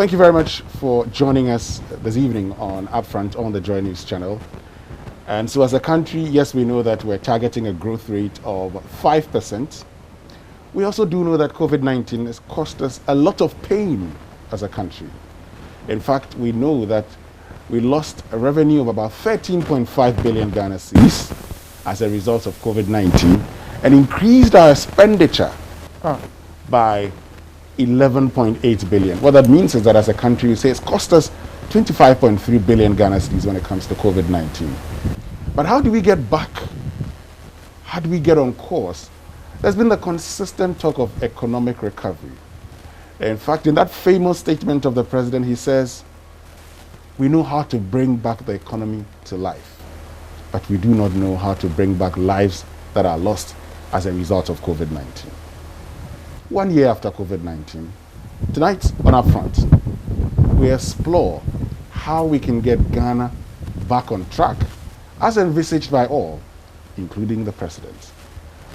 thank you very much for joining us this evening on UPfront on the Joy News channel. And so as a country, yes, we know that we're targeting a growth rate of 5%. We also do know that COVID-19 has cost us a lot of pain as a country. In fact, we know that we lost a revenue of about 13.5 billion Ghana cedis as a result of COVID-19 and increased our expenditure by 11.8 billion. What that means is that as a country, we say it's cost us 25.3 billion Ghana cedis when it comes to COVID-19. But how do we get back? How do we get on course? There's been the consistent talk of economic recovery. In fact, in that famous statement of the president, he says, we know how to bring back the economy to life, but we do not know how to bring back lives that are lost as a result of COVID-19. 1 year after COVID-19, tonight on UPfront, we explore how we can get Ghana back on track as envisaged by all, including the president.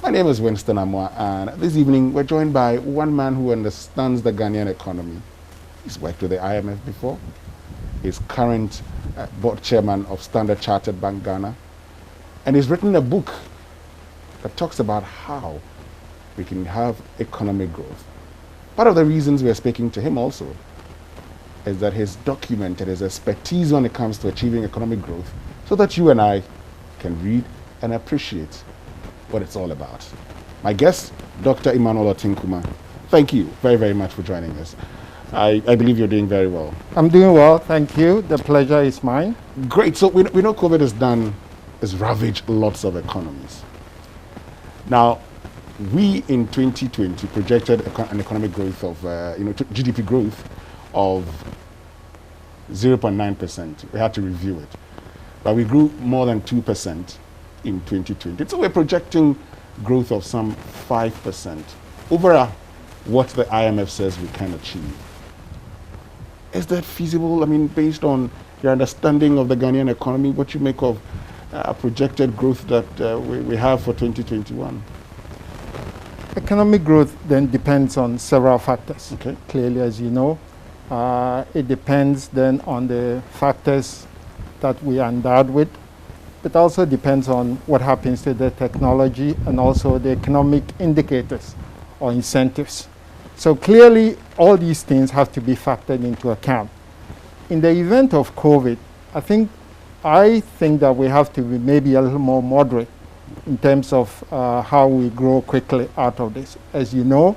My name is Winston Amwa, and this evening we're joined by one man who understands the Ghanaian economy. He's worked with the IMF before. He's current board chairman of Standard Chartered Bank Ghana, and he's written a book that talks about how we can have economic growth. Part of the reasons we're speaking to him also is that he's documented his expertise when it comes to achieving economic growth so that you and I can read and appreciate what it's all about. My guest, Dr. Emmanuel Otinkuma, thank you very, very much for joining us. I believe you're doing very well. I'm doing well, thank you. The pleasure is mine. Great. So we know COVID has ravaged lots of economies. Now, we in 2020 projected an economic growth of, GDP growth of 0.9%. We had to review it. But we grew more than 2% in 2020. So we're projecting growth of some 5% over what the IMF says we can achieve. Is that feasible? I mean, based on your understanding of the Ghanaian economy, what you make of projected growth that we have for 2021? Economic growth then depends on several factors. Okay. Clearly, as you know, it depends then on the factors that we are endowed with. It also depends on what happens to the technology and also the economic indicators or incentives. So clearly, all these things have to be factored into account. In the event of COVID, I think that we have to be maybe a little more moderate in terms of how we grow quickly out of this. As you know,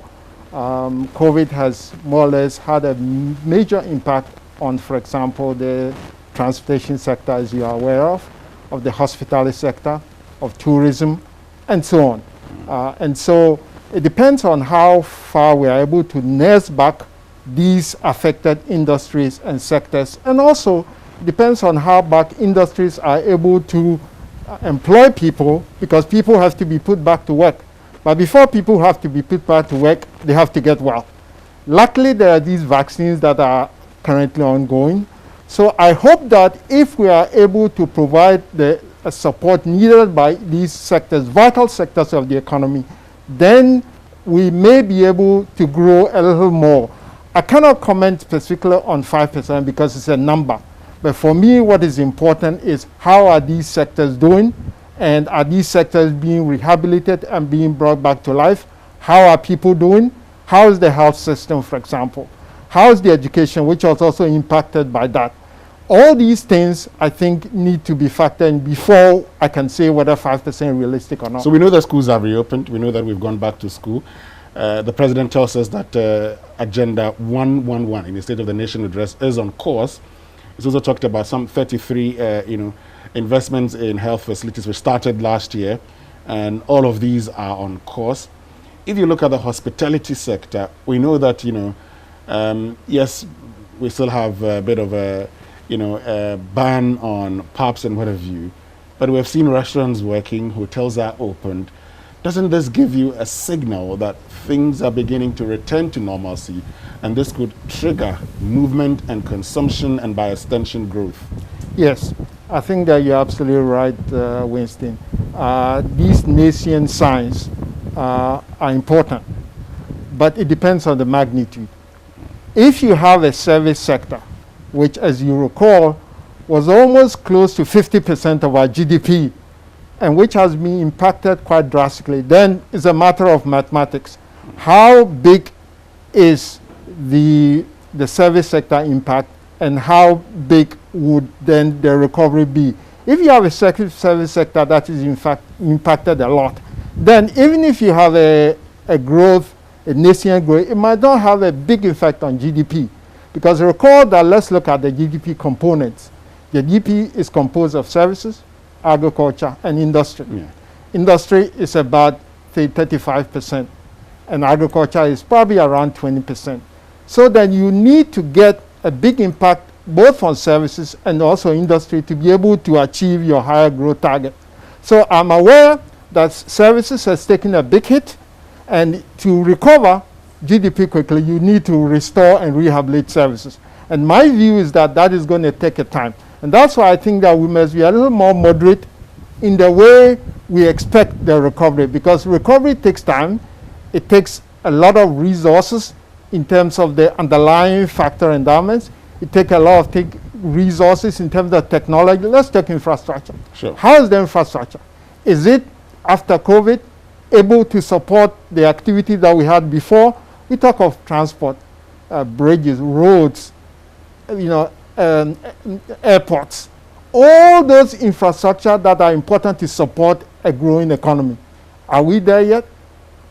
COVID has more or less had a major impact on, for example, the transportation sector, as you are aware of the hospitality sector, of tourism, and so on. And so it depends on how far we are able to nurse back these affected industries and sectors, and also depends on how back industries are able to employ people, because people have to be put back to work. But before people have to be put back to work, they have to get well. Luckily, there are these vaccines that are currently ongoing. So I hope that if we are able to provide the support needed by these sectors, vital sectors of the economy, then we may be able to grow a little more. I cannot comment specifically on 5% because it's a number. But for me, what is important is how are these sectors doing, and are these sectors being rehabilitated and being brought back to life? How are people doing? How is the health system, for example? How is the education, which was also impacted by that? All these things, I think, need to be factored in before I can say whether 5% realistic or not. So we know that schools have reopened. We know that we've gone back to school. The president tells us that Agenda 111 in the State of the Nation address is on course. He's also talked about some 33 investments in health facilities which started last year, and all of these are on course. If you look at the hospitality sector, we know that, yes, we still have a bit of a ban on pubs and what have you, but we have seen restaurants working, hotels are opened. Doesn't this give you a signal that things are beginning to return to normalcy, and this could trigger movement and consumption and by extension growth? Yes, I think that you're absolutely right, Winston. These nascent signs are important, but it depends on the magnitude. if you have a service sector, which, as you recall, was almost close to 50% of our GDP, and which has been impacted quite drastically, then it's a matter of mathematics. How big is the service sector impact, and how big would then the recovery be? If you have a service sector that is in fact impacted a lot, then even if you have a growth, a nascent growth, it might not have a big effect on GDP. Because recall that, let's look at the GDP components. The GDP is composed of services, agriculture, and industry. Yeah. Industry is about, say, 35%, and agriculture is probably around 20%. So then you need to get a big impact both on services and also industry to be able to achieve your higher growth target. So I'm aware that services has taken a big hit, and to recover GDP quickly, you need to restore and rehabilitate services. And my view is that that is going to take a time. And that's why I think that we must be a little more moderate in the way we expect the recovery, because recovery takes time. It takes a lot of resources in terms of the underlying factor endowments. It takes a lot of resources in terms of technology. Let's take infrastructure. Sure. How is the infrastructure? Is it, after COVID, able to support the activity that we had before? We talk of transport, bridges, roads, airports. All those infrastructure that are important to support a growing economy. Are we there yet?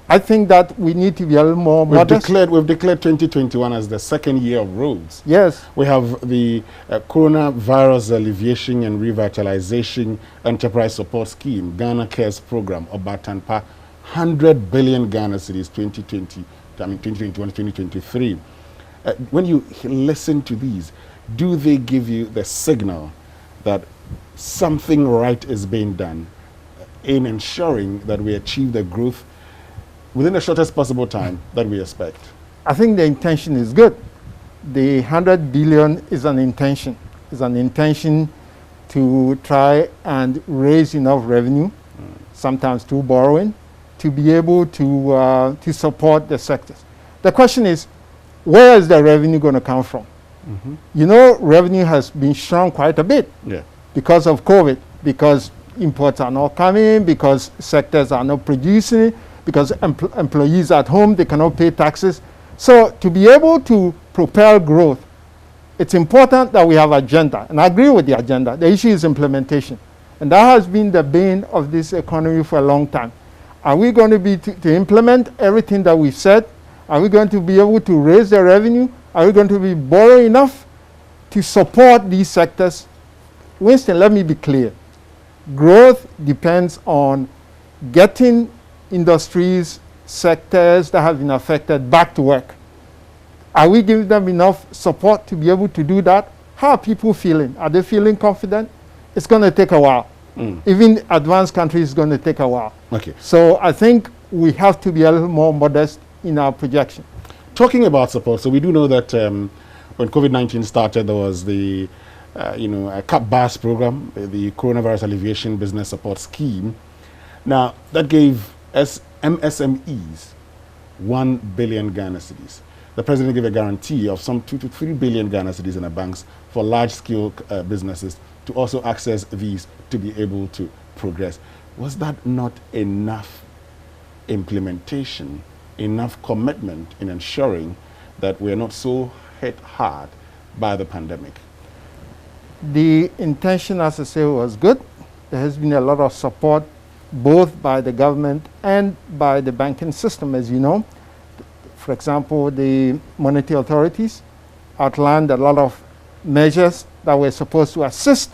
I think that we need to be a little more modest. We've declared 2021 as the second year of roads. Yes. We have the Coronavirus Alleviation and Revitalization Enterprise Support Scheme, Ghana Cares Program, Obatanpa, 100 billion Ghana cedis, 2021, 2023. When you listen to these, do they give you the signal that something right is being done in ensuring that we achieve the growth within the shortest possible time that we expect? I think the intention is good. The 100 billion is an intention. It's an intention to try and raise enough revenue, sometimes through borrowing, to be able to support the sectors. The question is, where is the revenue going to come from? Mm-hmm. You know, revenue has been shrunk quite a bit because of COVID, because imports are not coming, because sectors are not producing, because employees at home, they cannot pay taxes. So to be able to propel growth, it's important that we have agenda. And I agree with the agenda. The issue is implementation. And that has been the bane of this economy for a long time. Are we going to be to implement everything that we've said? Are we going to be able to raise the revenue? Are we going to be borrowing enough to support these sectors? Winston, let me be clear. Growth depends on getting industries, sectors that have been affected back to work. Are we giving them enough support to be able to do that? How are people feeling? Are they feeling confident? It's going to take a while. Even advanced countries, it's going to take a while. Okay. So I think we have to be a little more modest in our projection. Talking about support, so we do know that when COVID-19 started, there was the CAP BAS program, the Coronavirus Alleviation Business Support Scheme. Now, that gave MSMEs 1 billion Ghana cedis. The president gave a guarantee of some 2 to 3 billion Ghana cedis in the banks for large-scale businesses to also access these to be able to progress. Was that not enough implementation, enough commitment in ensuring that we are not so hit hard by the pandemic? The intention, as I say, was good. There has been a lot of support both by the government and by the banking system, as you know. For example, the monetary authorities outlined a lot of measures that were supposed to assist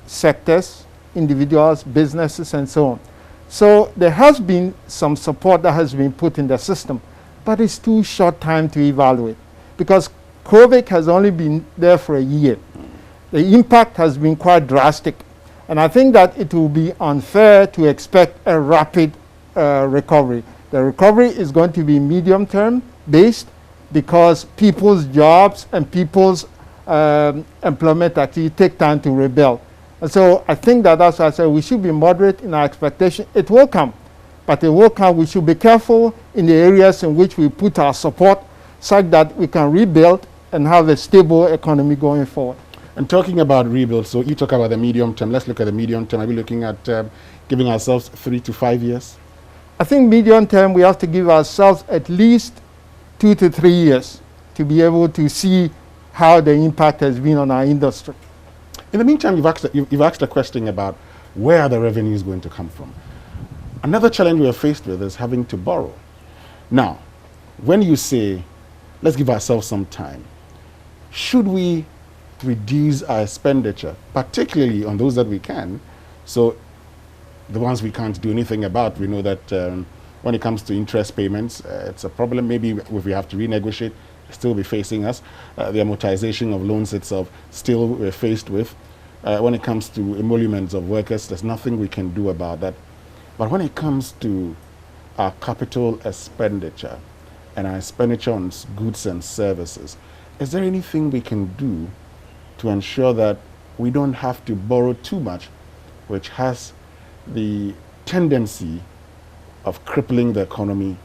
sectors, individuals, businesses, and so on. So there has been some support that has been put in the system, but it's too short time to evaluate because COVID has only been there for a year. The impact has been quite drastic. And I think that it will be unfair to expect a rapid recovery. The recovery is going to be medium-term based because people's jobs and people's employment activity take time to rebuild. And so I think that that's why I said we should be moderate in our expectation. It will come, but it will come. We should be careful in the areas in which we put our support such that we can rebuild and have a stable economy going forward. And talking about rebuild, so you talk about the medium term. Let's look at the medium term. Are we looking at giving ourselves 3 to 5 years? I think medium term, we have to give ourselves at least 2 to 3 years to be able to see how the impact has been on our industry. In the meantime, you've asked a question about where are the revenues going to come from. Another challenge we are faced with is having to borrow. Now, when you say, let's give ourselves some time, should we reduce our expenditure, particularly on those that we can? So the ones we can't do anything about, we know that when it comes to interest payments, it's a problem. Maybe if we have to renegotiate, still be facing us. The amortization of loans itself, still we're faced with. When it comes to emoluments of workers, there's nothing we can do about that. But when it comes to our capital expenditure and our expenditure on goods and services, is there anything we can do to ensure that we don't have to borrow too much, which has the tendency of crippling the economy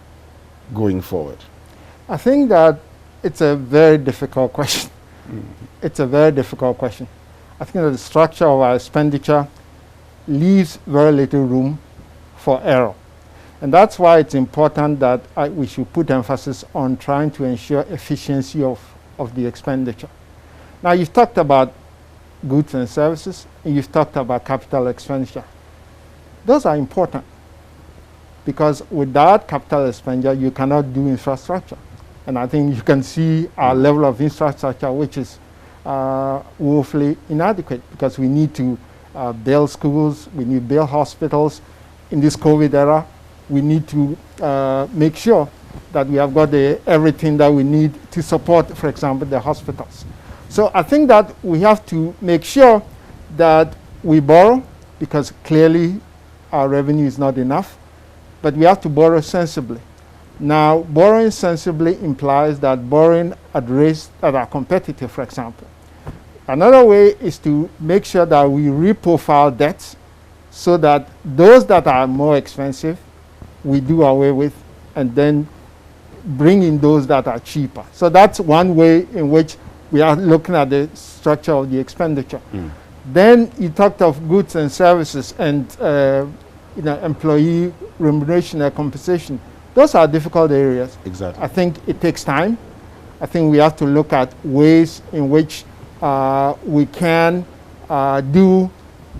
going forward? I think that it's a very difficult question. It's a very difficult question. I think that the structure of our expenditure leaves very little room for error. And that's why it's important that we should put emphasis on trying to ensure efficiency of the expenditure. Now, you've talked about goods and services, and you've talked about capital expenditure. Those are important because without capital expenditure, you cannot do infrastructure. And I think you can see our level of infrastructure, which is woefully inadequate because we need to build schools, we need to build hospitals. In this COVID era, we need to make sure that we have got everything that we need to support, for example, the hospitals. So I think that we have to make sure that we borrow because clearly our revenue is not enough, but we have to borrow sensibly. Now, borrowing sensibly implies that borrowing at rates that are competitive, for example. Another way is to make sure that we reprofile debts so that those that are more expensive, we do away with, and then bring in those that are cheaper. So that's one way in which we are looking at the structure of the expenditure. Then you talked of goods and services and employee remuneration and compensation. Those are difficult areas. Exactly. I think it takes time. I think we have to look at ways in which we can do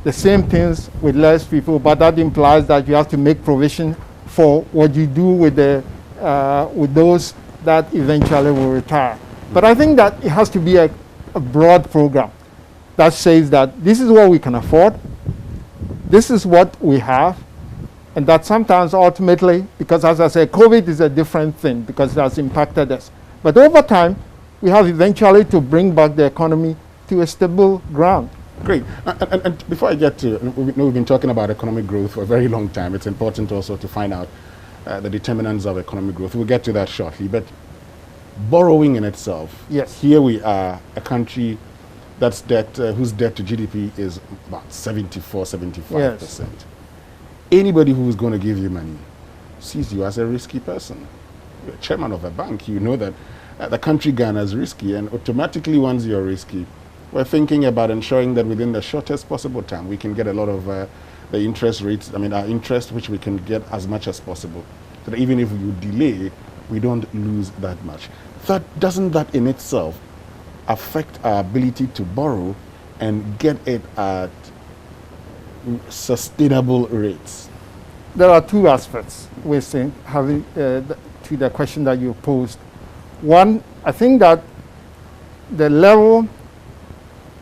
the same things with less people, but that implies that you have to make provision for what you do with those that eventually will retire. But I think that it has to be a broad program that says that this is what we can afford, this is what we have, and that sometimes ultimately, because as I said, COVID is a different thing because it has impacted us. But over time, we have eventually to bring back the economy to a stable ground. Great. And before I get to, we've been talking about economic growth for a very long time. It's important also to find out the determinants of economic growth. We'll get to that shortly. But borrowing in itself, yes. Here we are, a country that's whose debt to GDP is about 74-75%. Yes. Anybody who's going to give you money sees you as a risky person. You're chairman of a bank. You know that the country Ghana is risky, and automatically once you're risky, we're thinking about ensuring that within the shortest possible time we can get a lot of the interest rates, our interest, which we can get as much as possible, so that even if you delay, we don't lose that much. Doesn't that in itself affect our ability to borrow and get it at sustainable rates? There are two aspects we're saying, to the question that you posed. One, I think that the level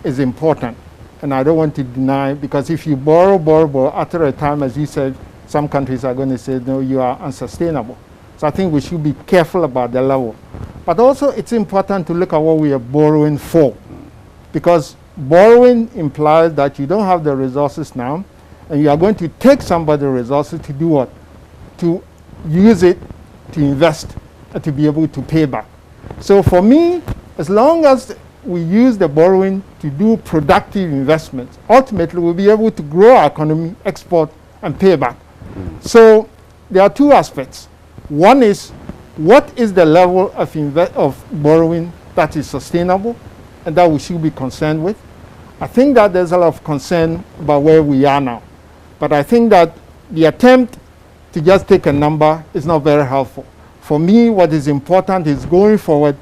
is important, and I don't want to deny, because if you borrow, after a time, as you said, some countries are going to say, no, you are unsustainable. So I think we should be careful about the level. But also, it's important to look at what we are borrowing for, because borrowing implies that you don't have the resources now, and you are going to take somebody's resources to do what? To use it to invest and to be able to pay back. So for me, as long as we use the borrowing to do productive investments, ultimately we'll be able to grow our economy, export, and pay back. So there are two aspects. One is what is the level of borrowing that is sustainable and that we should be concerned with. I think that there's a lot of concern about where we are now. But I think that the attempt to just take a number is not very helpful. For me, what is important is going forward,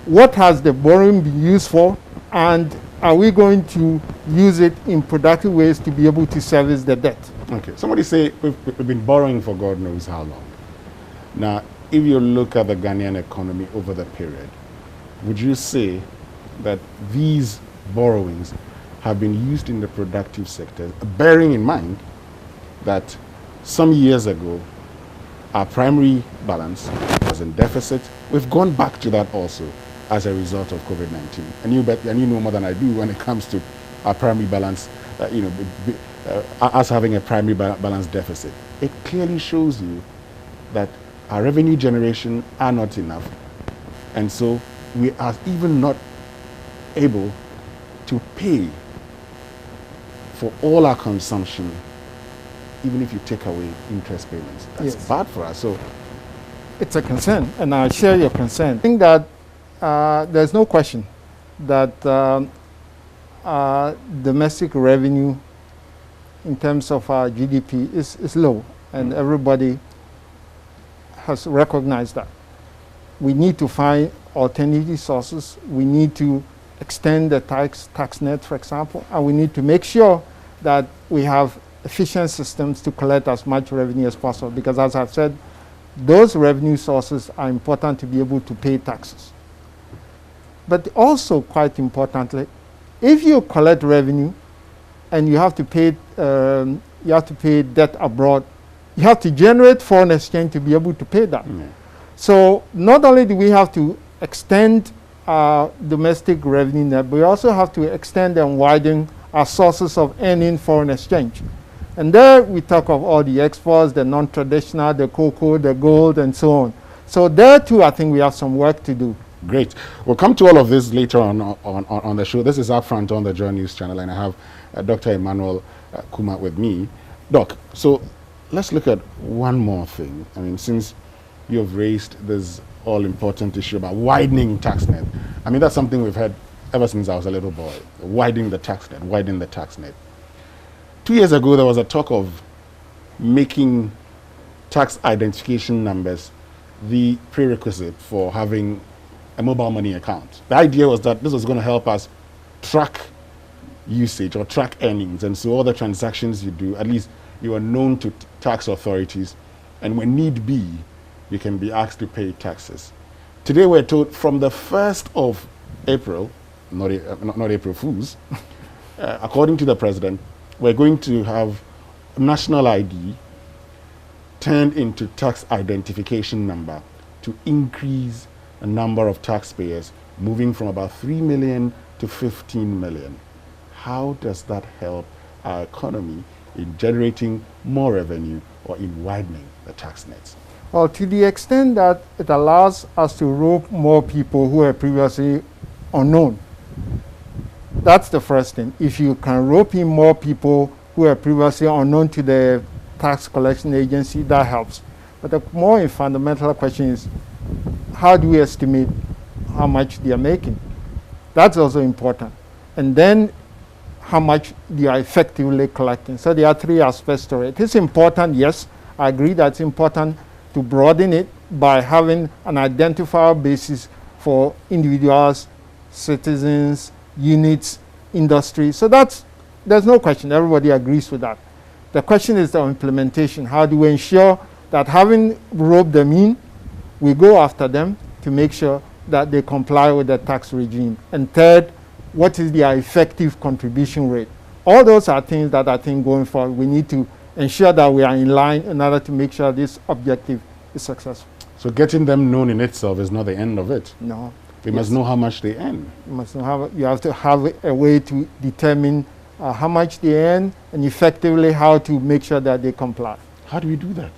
what has the borrowing been used for, and are we going to use it in productive ways to be able to service the debt? Okay, somebody say we've been borrowing for God knows how long. Now, if you look at the Ghanaian economy over the period, would you say that these borrowings have been used in the productive sector, bearing in mind that some years ago our primary balance was in deficit? We've gone back to that also as a result of COVID-19. And you know more than I do when it comes to our primary balance, us having a primary balance deficit. It clearly shows you that our revenue generation are not enough. And so we are even not able to pay for all our consumption, even if you take away interest payments. That's bad for us. So it's a concern, and I share your concern. I think that there's no question that domestic revenue in terms of our GDP is low, and everybody has recognized that. We need to find alternative sources. We need to extend the tax net, for example, and we need to make sure that we have efficient systems to collect as much revenue as possible, because as I've said, those revenue sources are important to be able to pay taxes. But also, quite importantly, if you collect revenue and you have to pay debt abroad, you have to generate foreign exchange to be able to pay that. So not only do we have to extend our domestic revenue net, but we also have to extend and widen our sources of earning foreign exchange. And there we talk of all the exports, the non-traditional, the cocoa, the gold, and so on. So there too, I think we have some work to do. Great. We'll come to all of this later on the show. This is Upfront on the Joy News channel, and I have Dr. Emmanuel Kuma with me. Doc, so let's look at one more thing. I mean, since you have raised this all-important issue about widening tax net. I mean, that's something we've had ever since I was a little boy, widening the tax net, widening the tax net. 2 years ago, there was a talk of making tax identification numbers the prerequisite for having a mobile money account. The idea was that this was going to help us track usage or track earnings, and so all the transactions you do, at least you are known to tax authorities, and when need be, you can be asked to pay taxes. Today we're told from the 1st of April, not April Fools, according to the president, we're going to have national ID turned into tax identification number to increase the number of taxpayers, moving from about 3 million to 15 million. How does that help our economy in generating more revenue or in widening the tax nets? Well, to the extent that it allows us to rope more people who were previously unknown. That's the first thing. If you can rope in more people who were previously unknown to the tax collection agency, that helps. But the more fundamental question is, how do we estimate how much they are making? That's also important. And then how much they are effectively collecting. So there are three aspects to it. It's important, yes, I agree that it's important to broaden it by having an identifiable basis for individuals, citizens, units, industry. So there's no question, everybody agrees with that. The question is the implementation. How do we ensure that having roped them in, we go after them to make sure that they comply with the tax regime? And third, what is their effective contribution rate? All those are things that I think going forward we need to ensure that we are in line in order to make sure this objective is successful. So getting them known in itself is not the end of it. No. They must know how much they earn. You have to have a way to determine how much they earn and effectively how to make sure that they comply. How do we do that?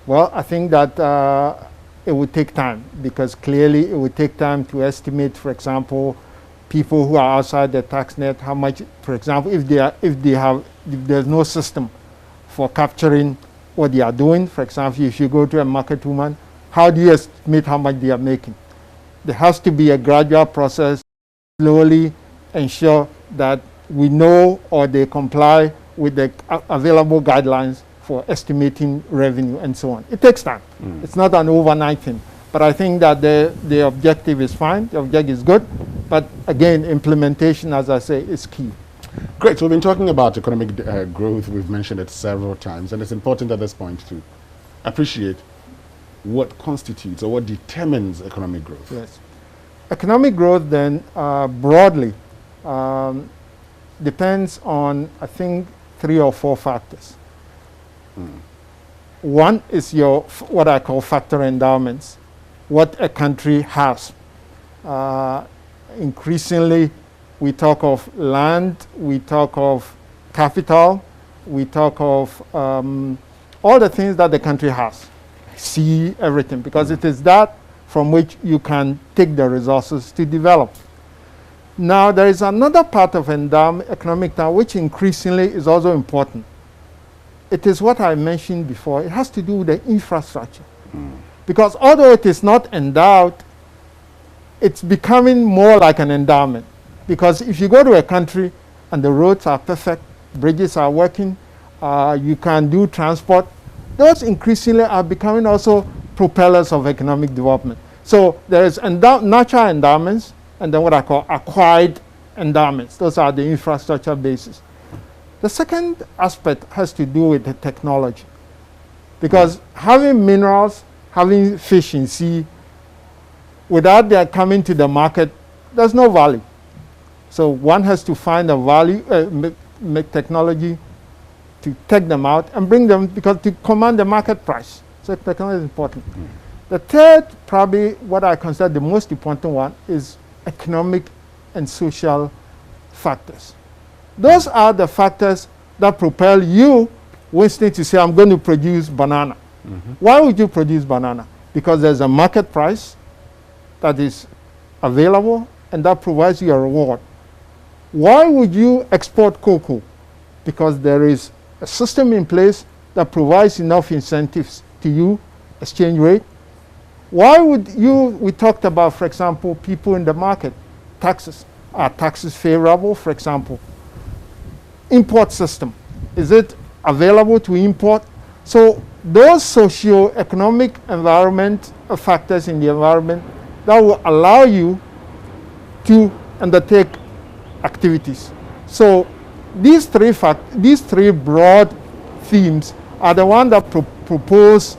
Well, I think that it would take time, because clearly it would take time to estimate, for example, people who are outside the tax net, how much, for example, if there's no system for capturing what they are doing. For example, if you go to a market woman how do you estimate how much they are making? There has to be a gradual process, slowly ensure that we know or they comply with the available guidelines for estimating revenue and so on. It takes time. It's not an overnight thing. But I think that the objective is fine, the objective is good, but again, implementation, as I say, is key. Great. So we've been talking about economic growth. We've mentioned it several times, and it's important at this point to appreciate what constitutes or what determines economic growth. Yes. Economic growth then broadly depends on, I think, 3 or 4 factors. One is your what I call factor endowments, what a country has. Increasingly, we talk of land, we talk of capital, we talk of all the things that the country has, sea, everything, because it is that from which you can take the resources to develop. Now, there is another part of economic term which increasingly is also important. It is what I mentioned before. It has to do with the infrastructure. Because although it is not endowed, it's becoming more like an endowment. Because if you go to a country and the roads are perfect, bridges are working, you can do transport, those increasingly are becoming also propellers of economic development. So there is natural endowments and then what I call acquired endowments. Those are the infrastructure bases. The second aspect has to do with the technology. Because having minerals, having fish in sea, without their coming to the market, there's no value. So one has to find a value, make technology to take them out and bring them because to command the market price. So technology is important. The third, probably what I consider the most important one, is economic and social factors. Those are the factors that propel you, Winston, to say, I'm going to produce banana. Why would you produce banana? Because there's a market price that is available and that provides you a reward. Why would you export cocoa? Because there is a system in place that provides enough incentives to you, exchange rate. Why would you, we talked about, for example, people in the market, taxes. Are taxes favorable, for example? Import system. Is it available to import? So those socio-economic environment factors in the environment that will allow you to undertake activities. So these three broad themes are the ones that propose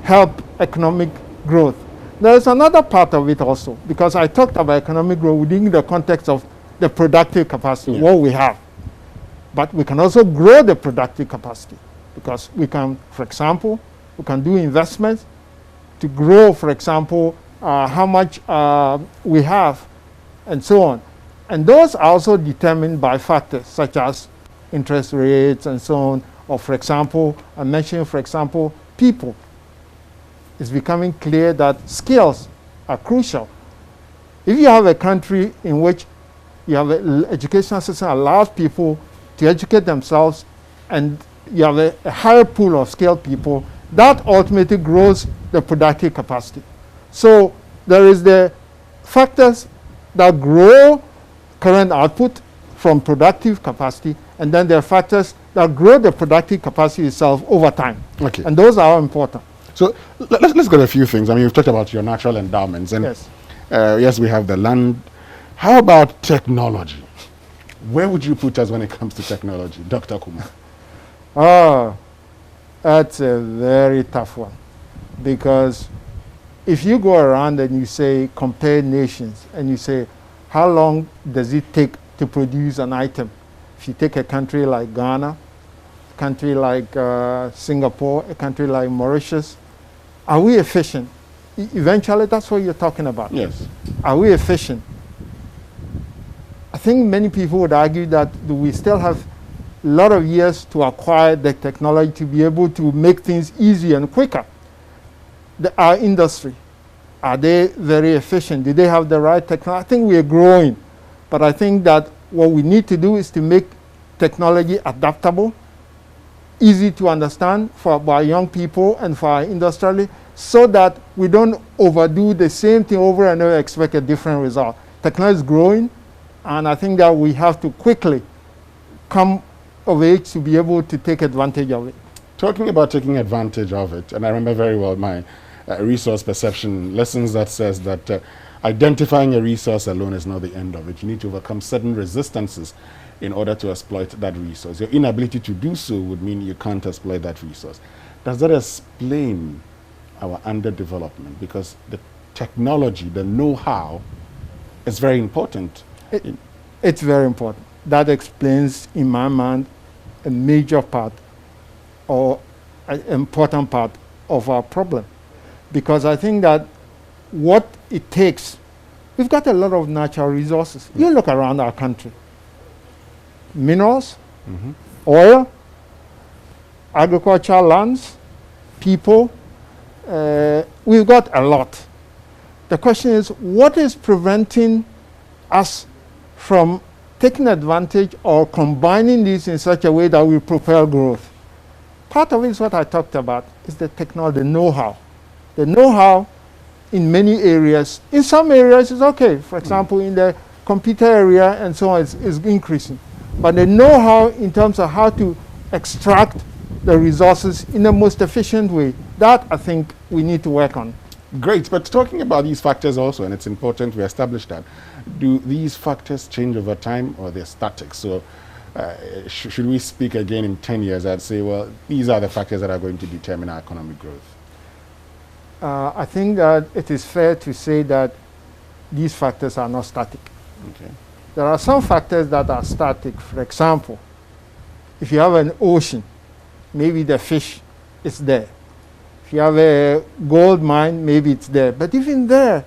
help economic growth. There is another part of it also, because I talked about economic growth within the context of the productive capacity, what we have. But we can also grow the productive capacity, because we can, for example, we can do investments to grow, for example, how much we have, and so on. And those are also determined by factors such as interest rates and so on. Or, for example, I mentioned, for example, people. It's becoming clear that skills are crucial. If you have a country in which you have an educational system that allows people to educate themselves and you have a higher pool of skilled people, that ultimately grows the productive capacity. So there is the factors that grow current output from productive capacity, and then there are factors that grow the productive capacity itself over time. Okay. And those are all important. So let's go to a few things. I mean, you've talked about your natural endowments, and Yes. Yes, we have the land. How about technology? Where would you put us when it comes to technology, Dr. Kumar? Oh, that's a very tough one, because if you go around and you say compare nations and you say how long does it take to produce an item, if you take a country like Ghana, a country like Singapore, a country like Mauritius, are we efficient? Eventually, that's what you're talking about. Yes. Are we efficient? I think many people would argue that we still have a lot of years to acquire the technology to be able to make things easier and quicker. Our industry, are they very efficient? Do they have the right technology? I think we are growing, but I think that what we need to do is to make technology adaptable, easy to understand for our young people and for our industrialists, so that we don't overdo the same thing over and over, expect a different result. Technology is growing, and I think that we have to quickly come of age to be able to take advantage of it. Talking about taking advantage of it, and I remember very well my resource perception lessons that says that identifying a resource alone is not the end of it. You need to overcome certain resistances in order to exploit that resource. Your inability to do so would mean you can't exploit that resource. Does that explain our underdevelopment? Because the technology, the know-how, is very important. It's very important. That explains, in my mind, a major part or an important part of our problem. Because I think that what it takes, we've got a lot of natural resources. You look around our country. Minerals, oil, agricultural lands, people, we've got a lot. The question is, what is preventing us from taking advantage or combining these in such a way that will propel growth? Part of it is what I talked about, is the technology, the know-how. The know-how in many areas, in some areas is okay. For example, in the computer area and so on is increasing. But the know-how in terms of how to extract the resources in the most efficient way, that I think we need to work on. Great, but talking about these factors also, and it's important we establish that, do these factors change over time or they're static? So should we speak again in 10 years, I'd say, well, these are the factors that are going to determine our economic growth. I think that it is fair to say that these factors are not static. Okay. There are some factors that are static. For example, if you have an ocean, maybe the fish is there. If you have a gold mine, maybe it's there. But even there,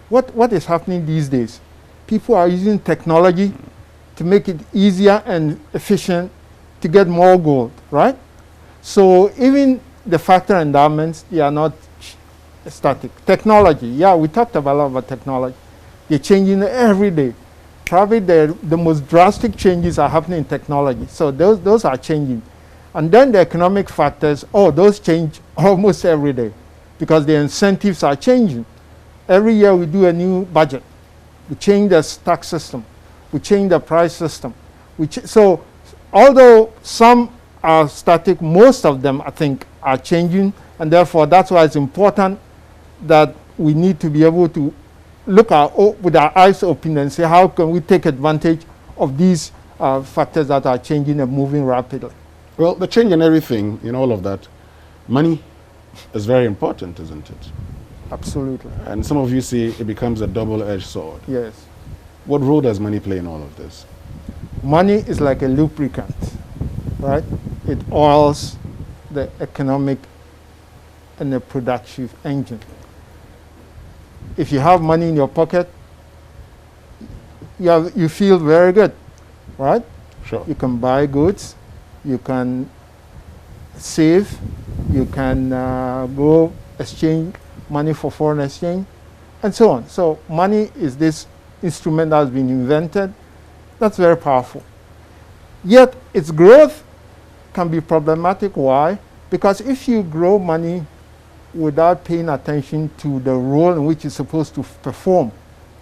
what is happening these days? People are using technology to make it easier and efficient to get more gold, right? So even the factor endowments, they are not static. Technology, yeah, we talked about a lot about technology. They're changing every day. Probably the most drastic changes are happening in technology. So those are changing. And then the economic factors, those change almost every day because the incentives are changing. Every year we do a new budget. We change the tax system. We change the price system. So although some are static, most of them, I think, are changing. And therefore, that's why it's important that we need to be able to look with our eyes open and say, how can we take advantage of these factors that are changing and moving rapidly? Well, the change in everything, in all of that, money is very important, isn't it? Absolutely. And some of you say it becomes a double-edged sword. Yes. What role does money play in all of this? Money is like a lubricant, right? It oils the economic and the productive engine. If you have money in your pocket, you feel very good, right? Sure. You can buy goods, you can save, you can go exchange money for foreign exchange, and so on. So money is this instrument that has been invented that's very powerful. Yet its growth can be problematic. Why? Because if you grow money without paying attention to the role in which it's supposed to perform,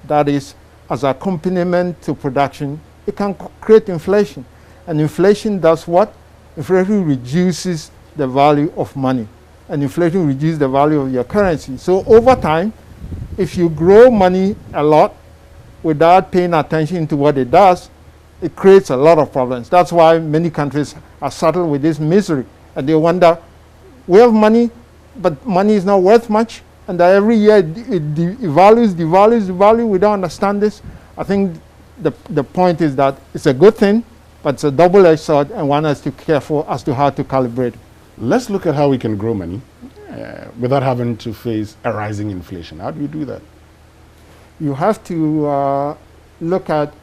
that is, as an accompaniment to production, it can create inflation. And inflation does what? Inflation reduces the value of money. And inflation reduces the value of your currency. So over time, if you grow money a lot without paying attention to what it does, it creates a lot of problems. That's why many countries are saddled with this misery. And they wonder, we have money, but money is not worth much. And that every year it devalues. We don't understand this. I think the point is that it's a good thing, but it's a double-edged sword, and one has to be careful as to how to calibrate it. Let's look at how we can grow money without having to face a rising inflation. How do you do that? You have to look at,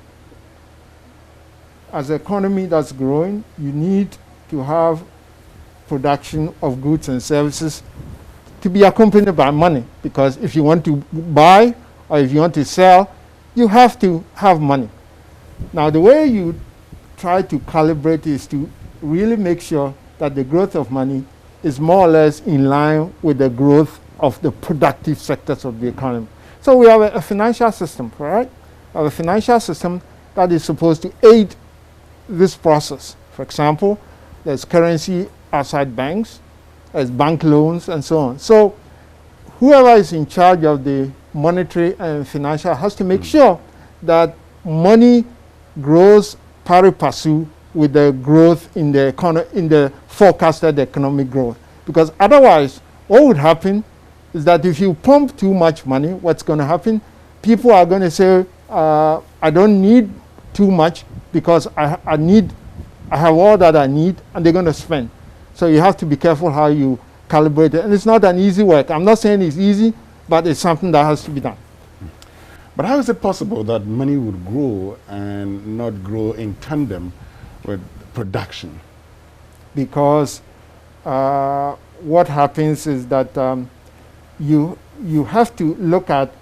as an economy that's growing, you need to have production of goods and services to be accompanied by money. Because if you want to buy or if you want to sell, you have to have money. Now, the way you try to calibrate is to really make sure that the growth of money is more or less in line with the growth of the productive sectors of the economy. So we have a financial system, right? We have a financial system that is supposed to aid this process. For example, there's currency outside banks, there's bank loans, and so on. So whoever is in charge of the monetary and financial has to make sure that money grows pari passu with the growth in the forecasted economic growth. Because otherwise, what would happen is that if you pump too much money, what's going to happen? People are going to say, I don't need too much because I have all that I need, and they're going to spend. So you have to be careful how you calibrate it. And it's not an easy work. I'm not saying it's easy, but it's something that has to be done. But how is it possible that money would grow and not grow in tandem with production? Because what happens is that you have to look at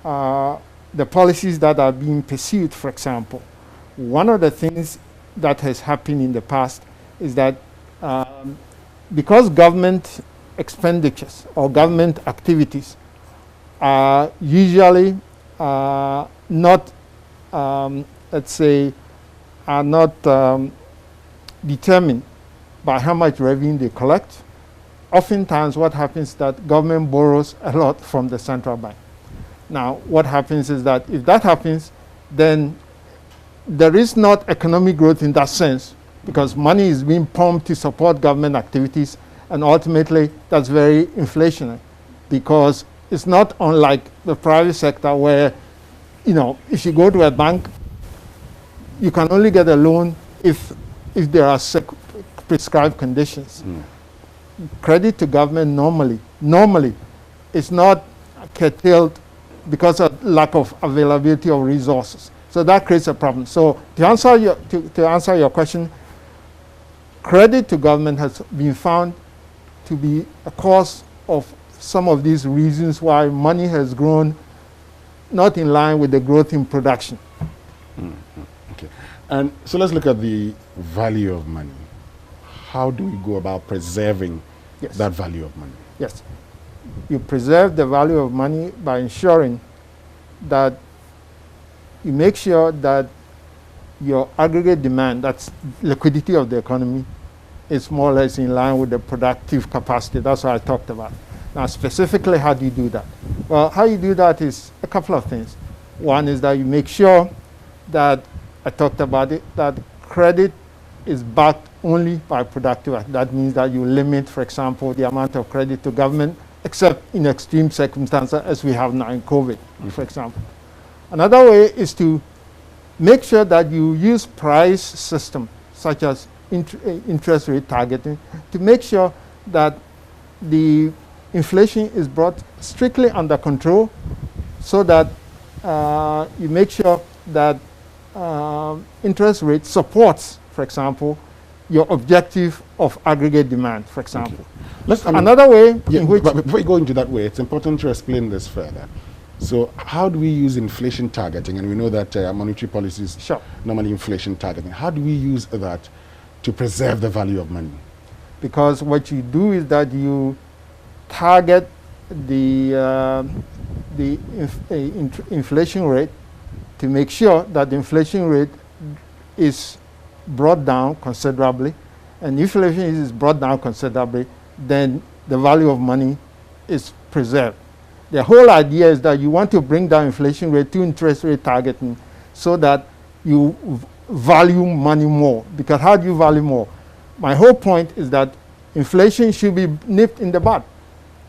the policies that are being pursued. For example, one of the things that has happened in the past is that because government expenditures or government activities are usually not, let's say, are not determined by how much revenue they collect. Oftentimes what happens is that government borrows a lot from the central bank. Now what happens is that if that happens, then there is not economic growth in that sense, because money is being pumped to support government activities, and ultimately that's very inflationary, because it's not unlike the private sector where, you know, if you go to a bank, you can only get a loan if there are prescribed conditions. Credit to government normally is not curtailed because of lack of availability of resources. So that creates a problem. So to answer your question, credit to government has been found to be a cause of some of these reasons why money has grown not in line with the growth in production. Okay. And so let's look at the value of money. How do we go about preserving that value of money? Yes. You preserve the value of money by ensuring that you make sure that your aggregate demand, that's liquidity of the economy, is more or less in line with the productive capacity. That's what I talked about. Now, specifically, how do you do that? Well, how you do that is a couple of things. One is that you make sure that, I talked about it, that credit is backed only by productive activity. That means that you limit, for example, the amount of credit to government, except in extreme circumstances as we have now in COVID, for example. Another way is to make sure that you use price system, such as interest rate targeting, to make sure that the inflation is brought strictly under control, so that you make sure that interest rate supports, for example, your objective of aggregate demand, for example. Okay. Another way in which... But before you go into that way, it's important to explain this further. So how do we use inflation targeting? And we know that monetary policies normally inflation targeting. How do we use that to preserve the value of money? Because what you do is that you target the inflation rate to make sure that the inflation rate is brought down considerably. And if inflation is brought down considerably, then the value of money is preserved. The whole idea is that you want to bring down inflation rate to interest rate targeting so that you value money more. Because how do you value more? My whole point is that inflation should be nipped in the bud.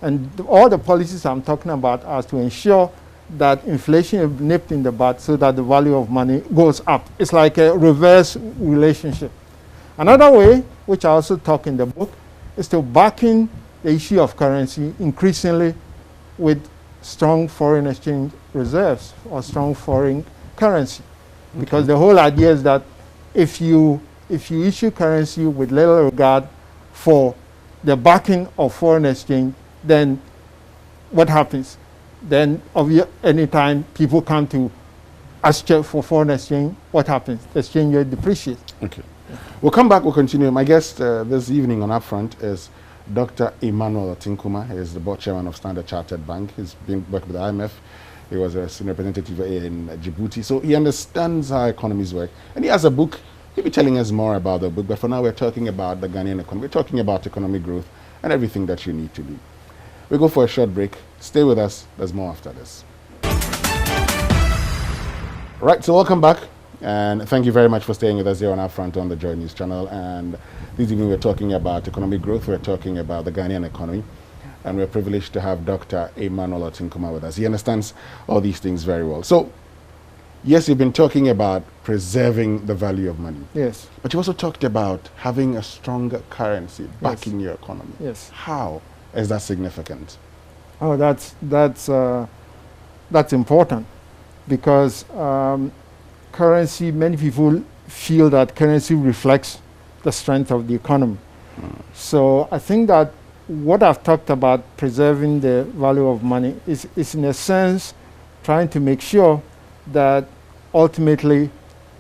And all the policies I'm talking about are to ensure that inflation is nipped in the bud so that the value of money goes up. It's like a reverse relationship. Another way, which I also talk in the book, is to back in the issue of currency increasingly with strong foreign exchange reserves or strong foreign currency. Because the whole idea is that if you issue currency with little regard for the backing of foreign exchange, then what happens? Then anytime people come to ask for foreign exchange, what happens? The exchange rate depreciates. Okay. We'll come back, we'll continue. My guest this evening on Upfront is Dr. Emmanuel Otinkuma is the board chairman of Standard Chartered Bank. He's been working with the IMF. He was a senior representative in Djibouti. So he understands how economies work. And he has a book. He'll be telling us more about the book. But for now, we're talking about the Ghanaian economy. We're talking about economic growth and everything that you need to do. We'll go for a short break. Stay with us. There's more after this. Right, so welcome back. And thank you very much for staying with us here on UpFront on the Joy News channel. And this evening we're talking about economic growth. We're talking about the Ghanaian economy. And we're privileged to have Dr. Emmanuel Otinkuma with us. He understands all these things very well. So, yes, you've been talking about preserving the value of money. Yes. But you also talked about having a stronger currency back in your economy. Yes. How is that significant? Oh, that's important because currency, many people feel that currency reflects the strength of the economy. So I think that what I've talked about, preserving the value of money, is in a sense trying to make sure that ultimately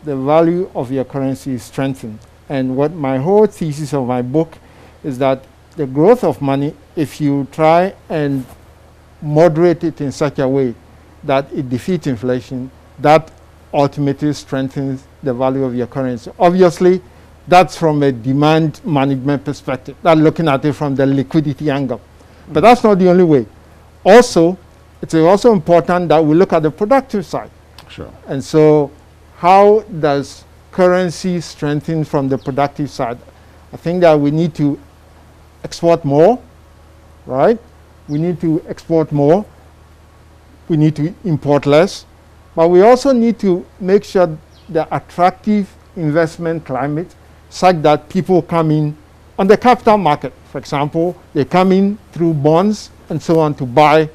the value of your currency is strengthened. And what my whole thesis of my book is that the growth of money, if you try and moderate it in such a way that it defeats inflation, that ultimately strengthens the value of your currency. Obviously, that's from a demand management perspective, that's looking at it from the liquidity angle. But that's not the only way. Also, it's also important that we look at the productive side. Sure. And so how does currency strengthen from the productive side? I think that we need to export more, right? We need to export more. We need to import less. But we also need to make sure the attractive investment climate such that people come in on the capital market. For example, they come in through bonds and so on to buy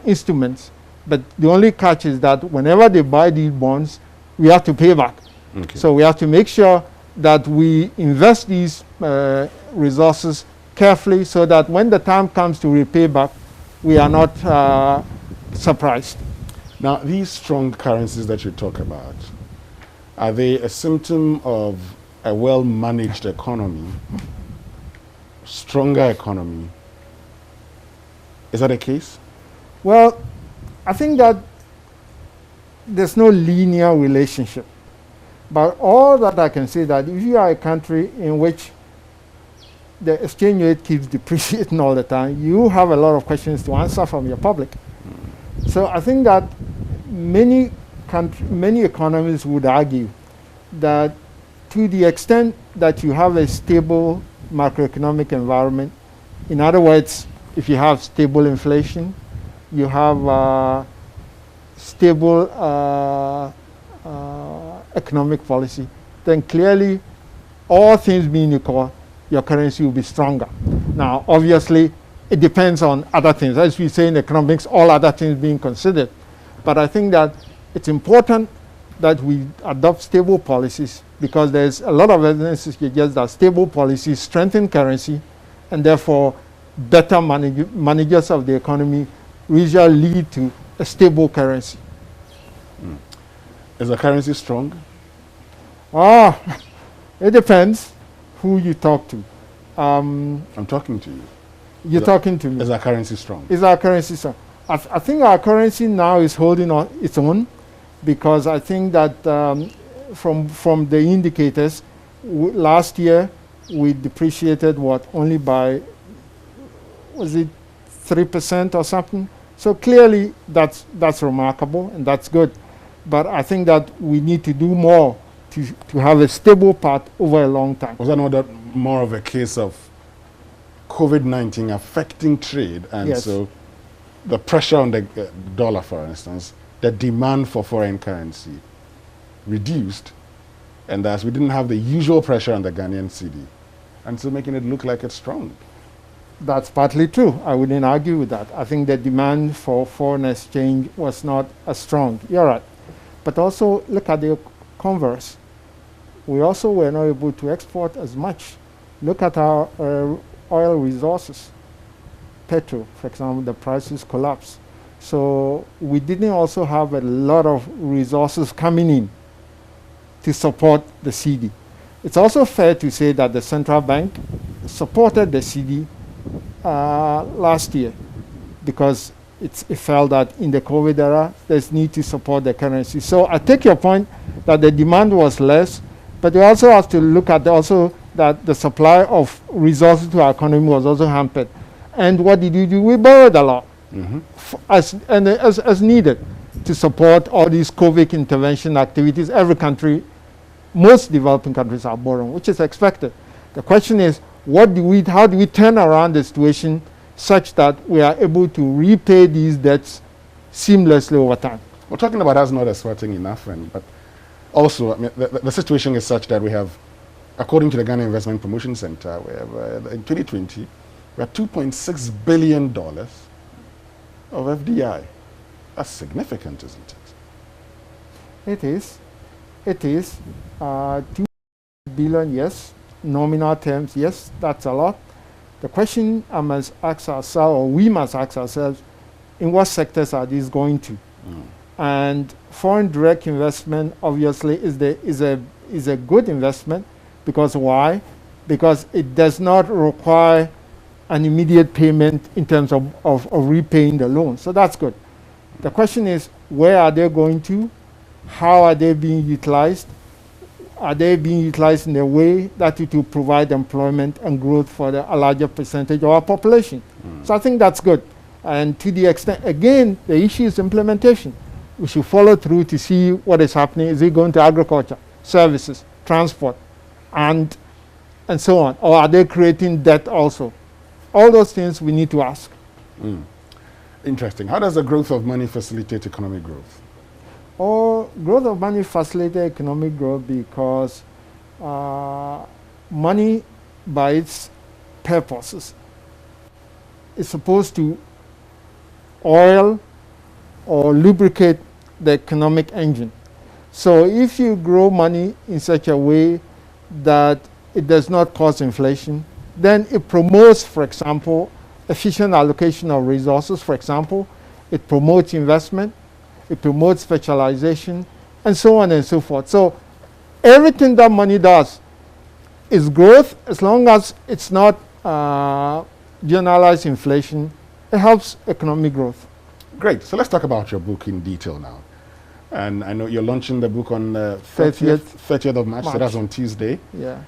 instruments. But the only catch is that whenever they buy these bonds, we have to pay back. Okay. So we have to make sure that we invest these resources carefully so that when the time comes to repay back, we are not surprised. Now, these strong currencies that you talk about, are they a symptom of a well-managed economy, stronger economy? Is that a case? Well, I think that there's no linear relationship. But all that I can say that if you are a country in which the exchange rate keeps depreciating all the time, you have a lot of questions to answer from your public. So I think that many economists would argue that to the extent that you have a stable macroeconomic environment, in other words, if you have stable inflation, you have stable economic policy, then clearly, all things being equal, your currency will be stronger. Now, obviously, it depends on other things. As we say in economics, all other things being considered. But I think that it's important that we adopt stable policies because there's a lot of evidence to suggest that stable policies strengthen currency and therefore better managers of the economy usually lead to a stable currency. Is the currency strong? It depends who you talk to. I'm talking to you. You're talking to me. Is our currency strong? Is our currency strong? I think our currency now is holding on its own because I think that from the indicators, last year we depreciated only by, was it 3% or something? So clearly that's remarkable and that's good. But I think that we need to do more to have a stable path over a long time. Was that not more of a case of COVID-19 affecting trade, and yes. So the pressure on the dollar, for instance, the demand for foreign currency reduced, and thus we didn't have the usual pressure on the Ghanaian cedi, and so making it look like it's strong. That's partly true. I wouldn't argue with that. I think the demand for foreign exchange was not as strong. You're right. But also look at the converse. We also were not able to export as much. Look at our oil resources. Petrol, for example, the prices collapsed. So we didn't also have a lot of resources coming in to support the cedi. It's also fair to say that the central bank supported the cedi last year because it felt that in the COVID era, there's need to support the currency. So I take your point that the demand was less, but you also have to look at also that the supply of resources to our economy was also hampered. And what did we do? We borrowed a lot as needed to support all these COVID intervention activities. Every country, most developing countries are borrowing, which is expected. The question is, how do we turn around the situation such that we are able to repay these debts seamlessly over time? We're talking about us not sweating enough, but also, I mean, the situation is such that we have, according to the Ghana Investment Promotion Center, we have, in 2020, we had $2.6 billion of FDI. That's significant, isn't it? It is. It is. 2 billion, yes. Nominal terms, yes, that's a lot. The question I must ask ourselves, or we must ask ourselves, in what sectors are these going to? And foreign direct investment obviously is a good investment, because why? Because it does not require an immediate payment in terms of repaying the loan. So that's good. The question is, where are they going to? How are they being utilized? Are they being utilized in a way that it will provide employment and growth for a larger percentage of our population? So I think that's good. And to the extent, again, the issue is implementation. We should follow through to see what is happening. Is it going to agriculture, services, transport, and so on? Or are they creating debt also? All those things we need to ask. Interesting. How does the growth of money facilitate economic growth? Growth of money facilitates economic growth because money, by its purposes, is supposed to oil or lubricate the economic engine. So if you grow money in such a way that it does not cause inflation, then it promotes, for example, efficient allocation of resources. For example, it promotes investment, it promotes specialization, and so on and so forth. So everything that money does is growth. As long as it's not generalized inflation, it helps economic growth. Great. So let's talk about your book in detail now. And I know you're launching the book on 30th of March, so that's on Tuesday. Yeah.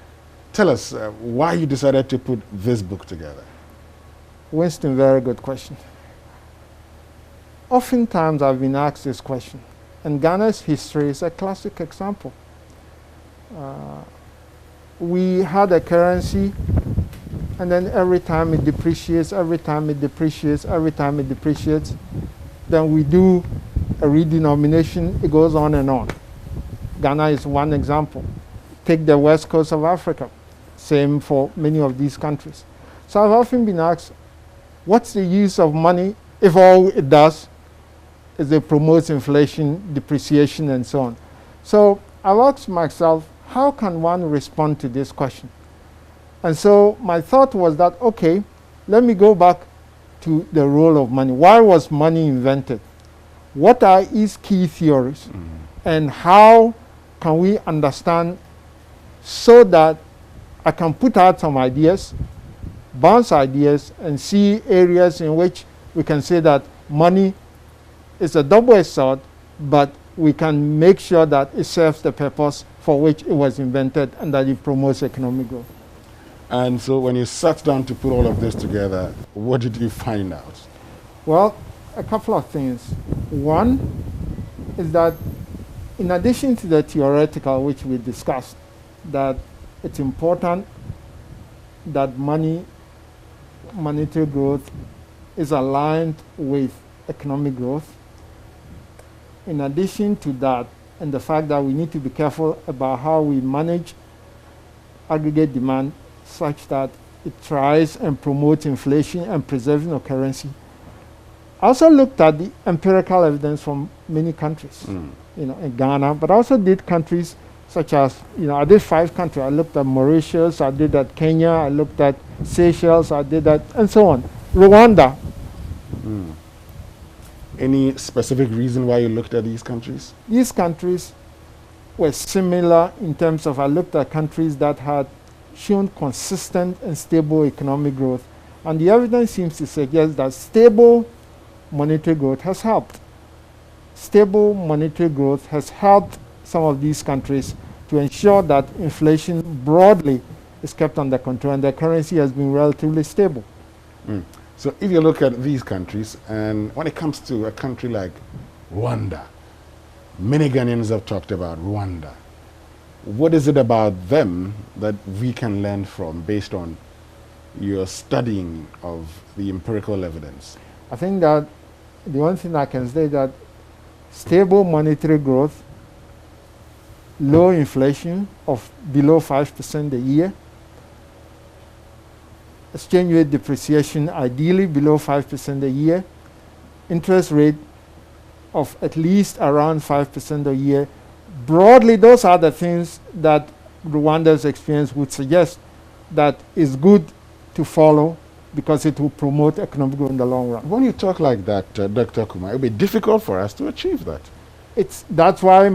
Tell us why you decided to put this book together. Winston, very good question. Oftentimes I've been asked this question, and Ghana's history is a classic example. We had a currency, and then every time it depreciates, every time it depreciates, every time it depreciates, then we do a redenomination. It goes on and on. Ghana is one example. Take the west coast of Africa. Same for many of these countries. So I've often been asked, what's the use of money if all it does is it promotes inflation, depreciation, and so on? So I've asked myself, how can one respond to this question? And so my thought was that, okay, let me go back to the role of money. Why was money invented? What are its key theories? And how can we understand so that I can put out some ideas, bounce ideas, and see areas in which we can say that money is a double-edged sword, but we can make sure that it serves the purpose for which it was invented and that it promotes economic growth. And so when you sat down to put all of this together, what did you find out? Well, a couple of things. One is that in addition to the theoretical, which we discussed, that it's important that monetary growth is aligned with economic growth. In addition to that, and the fact that we need to be careful about how we manage aggregate demand such that it tries and promotes inflation and preserving of currency. I also looked at the empirical evidence from many countries, in Ghana, but I also did countries such as, I did 5 countries. I looked at Mauritius, I did at Kenya, I looked at Seychelles, I did that, and so on. Rwanda. Any specific reason why you looked at these countries? These countries were similar in terms of, I looked at countries that had shown consistent and stable economic growth. And the evidence seems to suggest that stable monetary growth has helped. Stable monetary growth has helped some of these countries to ensure that inflation broadly is kept under control and the currency has been relatively stable. So if you look at these countries, and when it comes to a country like Rwanda, many Ghanaians have talked about Rwanda. What is it about them that we can learn from based on your studying of the empirical evidence? I think that the one thing I can say that stable monetary growth, low inflation of below 5% a year, exchange rate depreciation ideally below 5% a year, interest rate of at least around 5% a year. Broadly, those are the things that Rwanda's experience would suggest that is good to follow because it will promote economic growth in the long run. When you talk like that, Dr. Kumar, it will be difficult for us to achieve that. That's why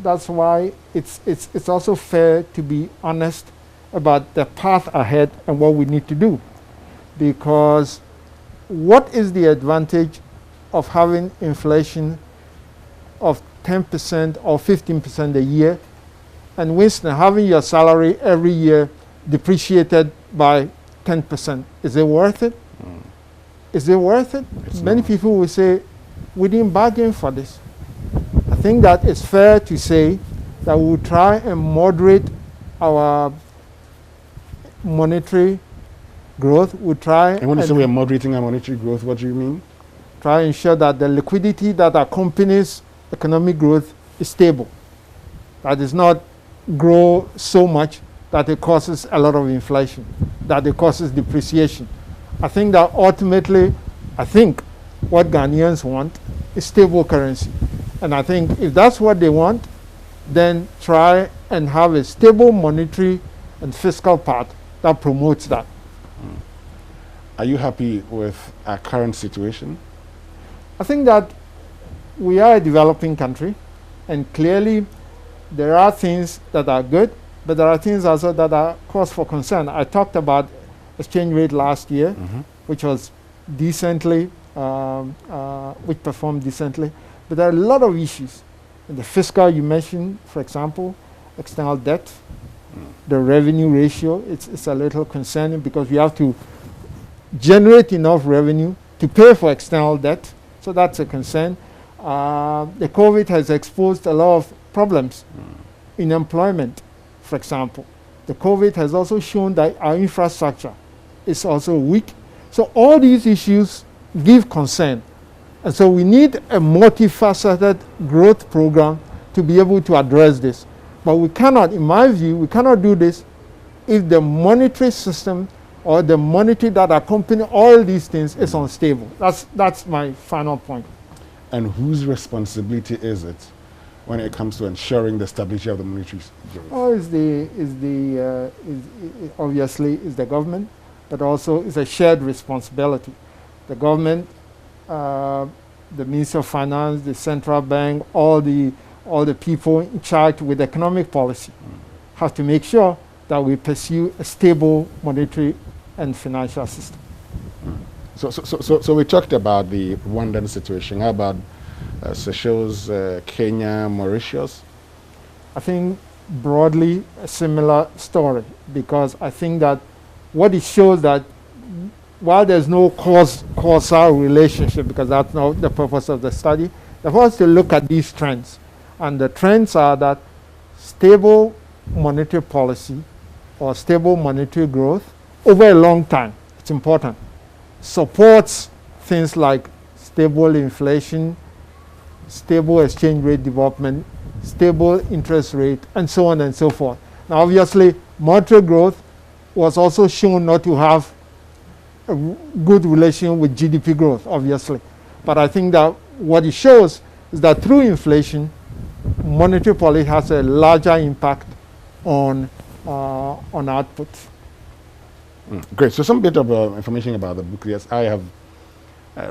that's why it's also fair to be honest about the path ahead and what we need to do. Because what is the advantage of having inflation of 10% or 15% a year, and Winston, having your salary every year depreciated by 10%? Is it worth it? Is it worth it? Many people will say, we didn't bargain for this. I think that it's fair to say that we will try and moderate our monetary growth. We'll try. And when you say we are moderating our monetary growth, what do you mean? Try and ensure that the liquidity that accompanies economic growth is stable. That does not grow so much that it causes a lot of inflation, that it causes depreciation. I think that ultimately, what Ghanaians want is stable currency. And I think if that's what they want, then try and have a stable monetary and fiscal part that promotes that. Are you happy with our current situation? I think that we are a developing country, and clearly there are things that are good, but there are things also that are cause for concern. I talked about exchange rate last year, which was decently, which performed decently, but there are a lot of issues. In the fiscal you mentioned, for example, external debt, the revenue ratio, it's a little concerning because we have to generate enough revenue to pay for external debt, so that's a concern. The COVID has exposed a lot of problems in employment, for example. The COVID has also shown that our infrastructure is also weak. So all these issues give concern. And so we need a multifaceted growth program to be able to address this. But we cannot, in my view, we cannot do this if the monetary system or the monetary that accompany all these things is unstable. That's my final point. And whose responsibility is it when it comes to ensuring the stability of the monetary growth? Oh, obviously is the government, but also is a shared responsibility. The government, the Minister of Finance, the central bank, all the people in charge with economic policy have to make sure that we pursue a stable monetary and financial system. So we talked about the Rwandan situation. How about Seychelles, Kenya, Mauritius? I think broadly a similar story, because I think that what it shows that while there's no causal relationship, because that's not the purpose of the study, the purpose is to look at these trends. And the trends are that stable monetary policy or stable monetary growth over a long time, it's important, supports things like stable inflation, stable exchange rate development, stable interest rate, and so on and so forth. Now, obviously, monetary growth was also shown not to have a good relation with GDP growth, obviously. But I think that what it shows is that through inflation, monetary policy has a larger impact on output. Great. So some bit of information about the book. Yes, I have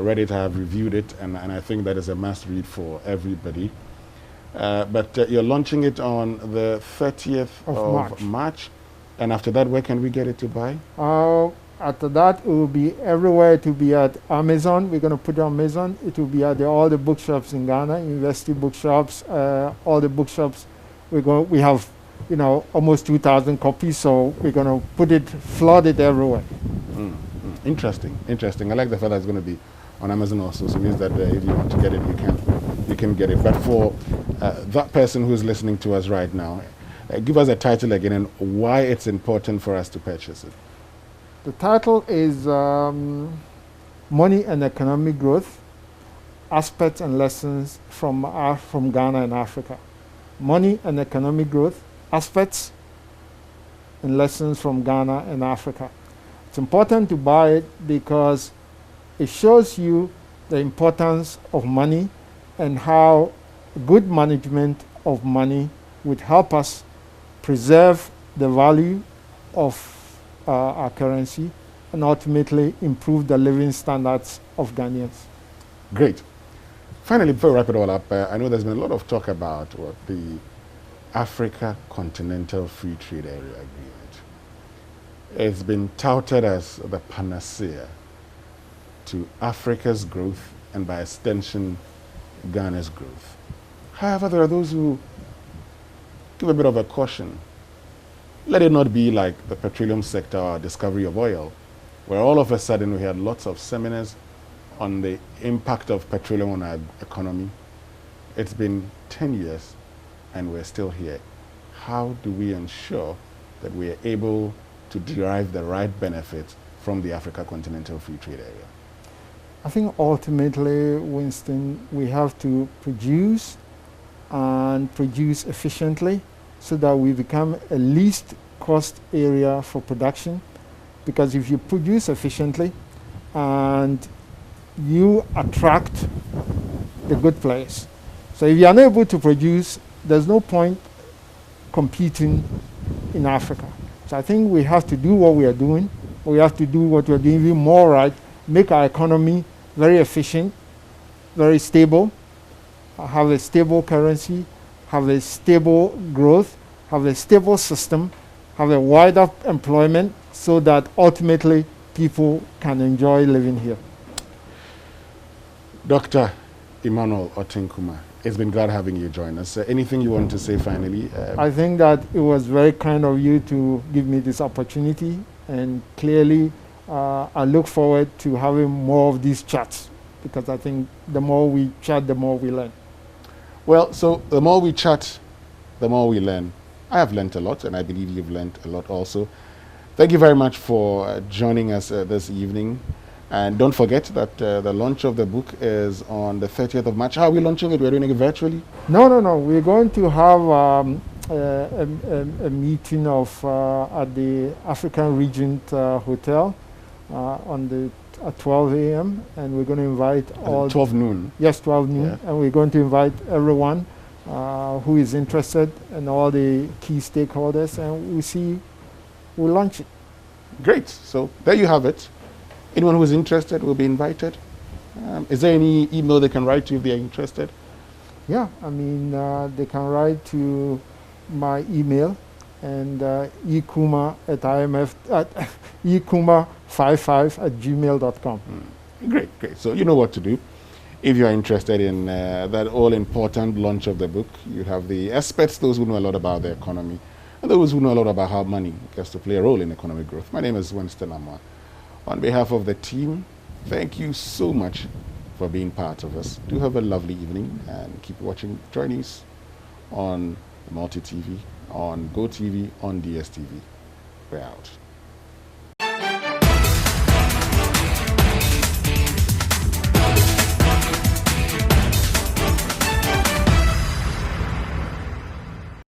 read it, I have reviewed it, and I think that is a must read for everybody. But you're launching it on the 30th of March. And after that, where can we get it to buy? After that, it will be everywhere. It will be at Amazon. We're going to put it on Amazon. It will be at all the bookshops in Ghana, university bookshops, all the bookshops. We have, almost 2,000 copies, so we're going to flood it everywhere. Interesting. I like the fact that it's going to be on Amazon also. So it means that if you want to get it, you can get it. But for that person who's listening to us right now, give us a title again and why it's important for us to purchase it. The title is Money and Economic Growth, Aspects and Lessons from Ghana and Africa. Money and Economic Growth, Aspects and Lessons from Ghana and Africa. It's important to buy it because it shows you the importance of money and how good management of money would help us preserve the value of our currency and ultimately improve the living standards of Ghanaians. Great. Finally, before we wrap it all up, I know there's been a lot of talk about the Africa Continental Free Trade Area Agreement. It's been touted as the panacea to Africa's growth and by extension Ghana's growth. However, there are those who give a bit of a caution. Let it not be like the petroleum sector or discovery of oil, where all of a sudden we had lots of seminars on the impact of petroleum on our economy. It's been 10 years and we're still here. How do we ensure that we are able to derive the right benefits from the Africa Continental Free Trade Area? I think ultimately, Winston, we have to produce and produce efficiently so that we become a least cost area for production. Because if you produce efficiently and you attract the good players. So if you are not able to produce, there's no point competing in Africa. So I think we have to do what we are doing. We have to do what we're doing even more right, make our economy very efficient, very stable, have a stable currency, have a stable growth, have a stable system, have a wider employment so that ultimately people can enjoy living here. Dr. Emmanuel Otenkuma, it's been glad having you join us. Anything you want to say finally? I think that it was very kind of you to give me this opportunity, and clearly I look forward to having more of these chats, because I think the more we chat, the more we learn. Well, so the more we chat, the more we learn. I have learned a lot, and I believe you've learned a lot also. Thank you very much for joining us this evening. And don't forget that the launch of the book is on the 30th of March. How are we launching it? We're doing it virtually? No. We're going to have a meeting at the African Regent Hotel at 12 a.m. and we're going to invite all 12 noon. Yes, 12 noon. Yeah. And we're going to invite everyone who is interested and all the key stakeholders, and we'll launch it. Great. So there you have it. Anyone who is interested will be invited. Is there any email they can write to if they are interested? Yeah, I mean, they can write to my email and ekuma at ekuma55@gmail.com. Great. So you know what to do. If you are interested in that all-important launch of the book, you have the experts, those who know a lot about the economy, and those who know a lot about how money gets to play a role in economic growth. My name is Winston Amwa. On behalf of the team, thank you so much for being part of us. Do have a lovely evening and keep watching Joy News on Multi TV, on GoTV, on DSTV. We're out.